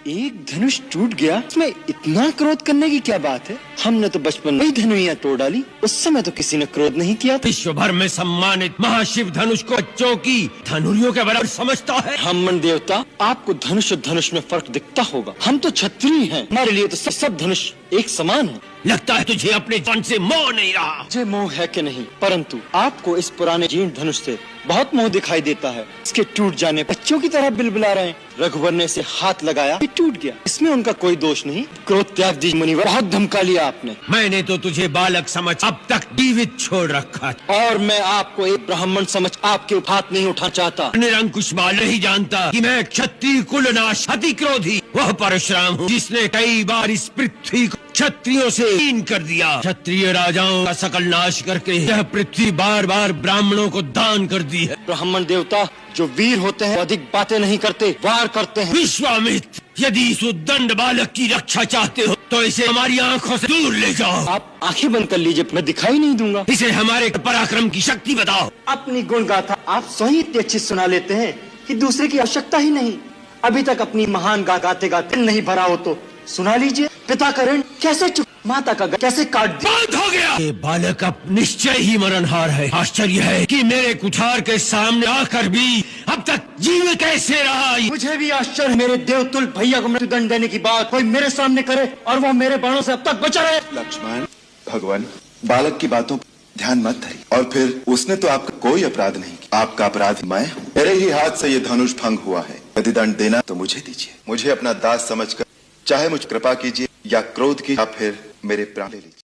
एक धनुष टूट गया, इसमें इतना क्रोध करने की क्या बात है? हमने तो बचपन में ही धनुइयां तोड़ डाली, उस समय तो किसी ने क्रोध नहीं किया। विश्व भर में सम्मानित महाशिव धनुष को बच्चों की धनुरियों के बराबर समझता है। ब्राह्मण देवता, आपको धनुष और धनुष में फर्क दिखता होगा। हम तो क्षत्रिय हैं, हमारे लिए तो सब धनुष एक समान है। लगता है तुझे अपने जान से मोह नहीं रहा। मुझे मोह है कि नहीं, परंतु आपको इस पुराने जीर्ण धनुष से बहुत मोह दिखाई देता है। इसके टूट जाने बच्चों की तरह बिलबिला रहे हैं। रघुवर ने इसे हाथ लगाया, ये टूट गया, इसमें उनका कोई दोष नहीं। क्रोध त्याग दीजिए मुनिवर, बहुत धमका लिया आपने। मैंने तो तुझे बालक समझ अब तक जीवित छोड़ रखा, और मैं आपको एक ब्राह्मण समझ आपके हाथ नहीं उठा चाहता। निरंकुश बाल नहीं जानता कि मैं क्षत्रिय कुलनाश अति क्रोधी वह परशुराम हूँ, जिसने कई बार इस पृथ्वी को क्षत्रियों से हीन कर दिया। क्षत्रिय राजाओं का सकल नाश करके यह पृथ्वी बार बार ब्राह्मणों को दान कर दी है। ब्राह्मण देवता, जो वीर होते हैं अधिक बातें नहीं करते, वार करते हैं। विश्वामित्र, यदि इस उद्दंड बालक की रक्षा चाहते हो तो इसे हमारी आंखों से दूर ले जाओ। आप आंखें बंद कर लीजिए, मैं दिखाई नहीं दूंगा। इसे हमारे पराक्रम की शक्ति बताओ। अपनी गुण गाथा आप स्वयं इतनी अच्छी सुना लेते हैं कि दूसरे की आवश्यकता ही नहीं। अभी तक अपनी महान गाते गाते नहीं भरा हो तो सुना लीजिए। पिता का ऋण कैसे चुक, माता का कैसे काट दिया। बंद हो गया। ये बालक अब निश्चय ही मरणहार है। आश्चर्य है कि मेरे कुठार के सामने आकर भी अब तक जीवित कैसे रहा। मुझे भी आश्चर्य, मेरे देवतुल भैया को मृत्युदंड देने की बात कोई मेरे सामने करे और वो मेरे बाणों से अब तक बचा रहे। लक्ष्मण, भगवान, बालक की बातों पर ध्यान मत धरिए। और फिर उसने तो आपका कोई अपराध नहीं किया। आपका अपराध मैं हूँ। मेरे ही हाथ से ये धनुष भंग हुआ है। यदि दंड देना तो मुझे दीजिए। मुझे अपना दास समझकर चाहे मुझ कृपा कीजिए या क्रोध की, या फिर मेरे प्राण ले लीजिए।